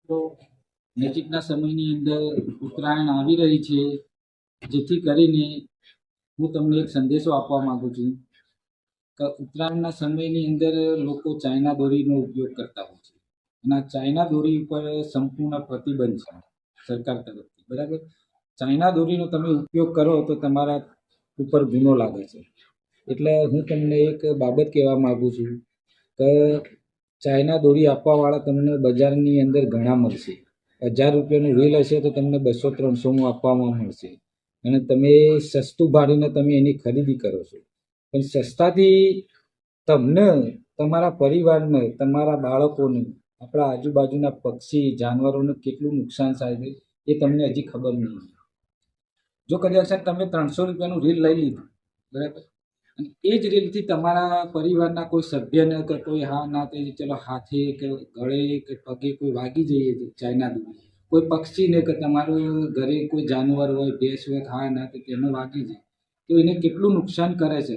તો નજીકના સમયની અંદર ઉત્તરાયણ આવી રહી છે, જેથી કરીને હું તમને એક સંદેશો આપવા માંગુ છું કે ઉત્તરાયણના સમયની અંદર લોકો ચાઇના દોરીનો ઉપયોગ કરતા હોય છે અને આ ચાઇના દોરી ઉપર સંપૂર્ણ પ્રતિબંધ છે સરકાર તરફથી, બરાબર. ચાઇના દોરીનો તમે ઉપયોગ કરો તો તમારા ઉપર ગુનો લાગે છે. એટલે હું તમને એક બાબત કહેવા માંગુ છું કે ચાઇના દોરી આપવાવાળા તમને બજારની અંદર ઘણા મળશે. 1000 રૂપિયાનું રીલ હશે તો તમને 200-300માં આપવામાં મળશે અને તમે સસ્તું ભાડીને તમે એની ખરીદી કરો છો. પણ સસ્તાથી તમને, તમારા પરિવારને, તમારા બાળકોને, આપણા આજુબાજુના પક્ષી જાનવરોને કેટલું નુકસાન થાય છે એ તમને હજી ખબર નહીં. જો કદાચ તમે 300 રૂપિયાનું રીલ લઈ લીધું, બરાબર, અને એ જ રીલથી તમારા પરિવારના કોઈ સભ્યને કે કોઈ ના તે ચલો હાથે કે ગળે કે પગે કોઈ વાગી જઈએ ચાઇના દોરી, કોઈ પક્ષીને કે તમારું ઘરે કોઈ જાનવર હોય, ભેંસ હોય, ના તે તેને વાગી જાય તો એને કેટલું નુકસાન કરે છે.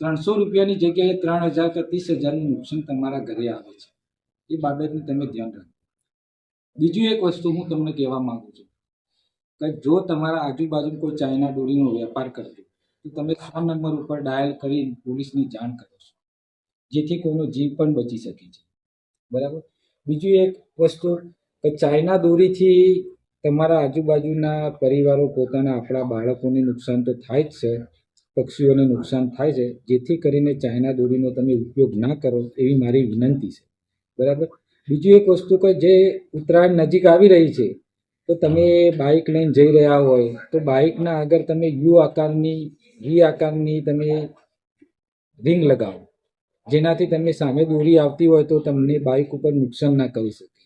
300 રૂપિયાની જગ્યાએ 3000 કે 30,000નું નુકસાન તમારા ઘરે આવે છે. એ બાબતનું તમે ધ્યાન રાખો. બીજું એક વસ્તુ હું તમને કહેવા માંગુ છું કે જો તમારા આજુબાજુ કોઈ ચાઇના દોરીનો વેપાર કરતો તો તમે 100 નંબર ઉપર ડાયલ કરી પોલીસની જાણ કરો છો, જેથી કોઈનો જીવ પણ બચી શકે છે, બરાબર. બીજું એક વસ્તુ કે ચાઇના દોરીથી તમારા આજુબાજુના પરિવારો, પોતાના આપણા બાળકોને નુકસાન તો થાય જ છે, પક્ષીઓને નુકસાન થાય છે. જેથી કરીને ચાઇના દોરીનો તમે ઉપયોગ ના કરો એવી મારી વિનંતી છે, બરાબર. બીજું એક વસ્તુ કે જે ઉત્તરાયણ નજીક આવી રહી છે તો તમે બાઇક લઈને જઈ રહ્યા હોય તો બાઇકના આગળ તમે વી આકારની તમે રિંગ લગાવો, જેનાથી તમે સામે દોરી આવતી હોય તો તમને બાઇક ઉપર નુકસાન ના કરી શકે,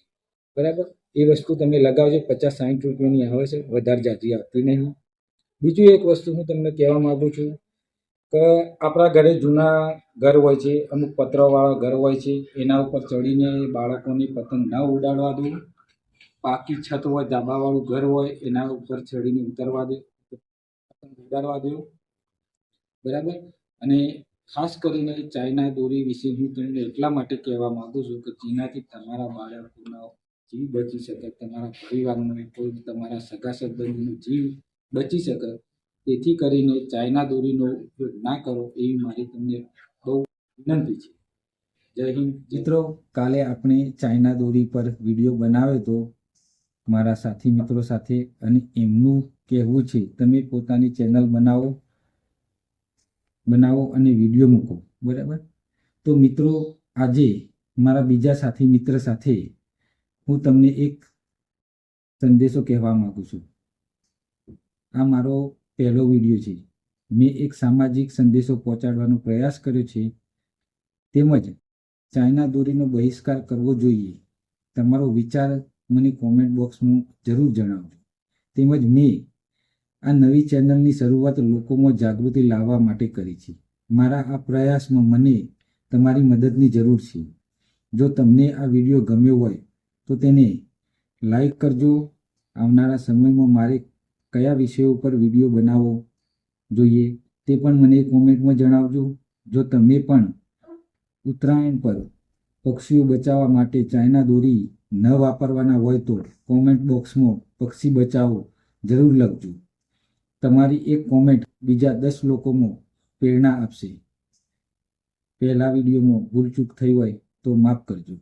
બરાબર. એ વસ્તુ તમે લગાવજો. 50-60 રૂપિયાની આવે છે, વધારે જાજી આવતી નહીં. બીજું એક વસ્તુ હું તમને કહેવા માગું છું કે આપણા ઘરે જૂના ઘર હોય છે, અમુક પતરાવાળા ઘર હોય છે, એના ઉપર ચડીને બાળકોની પતંગ ન ઉડાડવા દો. પાકી છત હોય, ધાબાવાળું ઘર હોય, એના ઉપર ચડીને ઉતરવા દો, પતંગ ઉડાડવા દો, બરાબર. અને ખાસ કરીને ચાઇના દોરી વિશે હું તમને એટલા માટે કહેવા માગું છું કે જેનાથી તમારા બાળકોનો જીવ બચી શકે, તમારા પરિવારનો, કોઈ તમારા સગા સંબંધીનો જીવ બચી શકે. તેથી કરીને ચાઇના દોરીનો ઉપયોગ ના કરો એવી મારી તમને બહુ વિનંતી છે. જય હિન્દ. મિત્રો, કાલે આપણે ચાઇના દોરી પર વિડીયો બનાવ્યો તો મારા સાથી મિત્રો સાથે, અને એમનું કહેવું છે તમે પોતાની ચેનલ બનાવો અને વિડીયો મૂકો, બરાબર. તો મિત્રો, આજે મારા બીજા સાથી મિત્ર સાથે હું તમને એક સંદેશો કહેવા માગું છું. આ મારો પહેલો વિડીયો છે. મેં એક સામાજિક સંદેશો પહોંચાડવાનો પ્રયાસ કર્યો છે, તેમજ ચાઇના દોરીનો બહિષ્કાર કરવો જોઈએ. તમારો વિચાર મને કોમેન્ટ બોક્સમાં જરૂર જણાવજો. તેમજ મેં આ નવી ચેનલની શરૂઆત લોકોમાં જાગૃતિ લાવવા માટે કરી છે. મારા આ પ્રયાસમાં મને તમારી મદદની જરૂર છે. જો તમને આ વિડીયો ગમ્યો હોય તો તેને લાઈક કરજો. આવનારા સમયમાં મારે કયા વિષયો ઉપર વિડીયો બનાવવો જોઈએ તે પણ મને કોમેન્ટમાં જણાવજો. જો તમે પણ ઉત્તરાયણ પર પક્ષીઓ બચાવવા માટે ચાઇના દોરી ન વાપરવાના હોય તો કોમેન્ટ બોક્સમાં પક્ષી બચાવો જરૂર લખજો. તમારી એક કોમેન્ટ બીજા 10 લોકોમાં પ્રેરણા આપશે. પહેલા વિડીયોમાં ભૂલચૂક થઈ હોય તો માફ કરજો.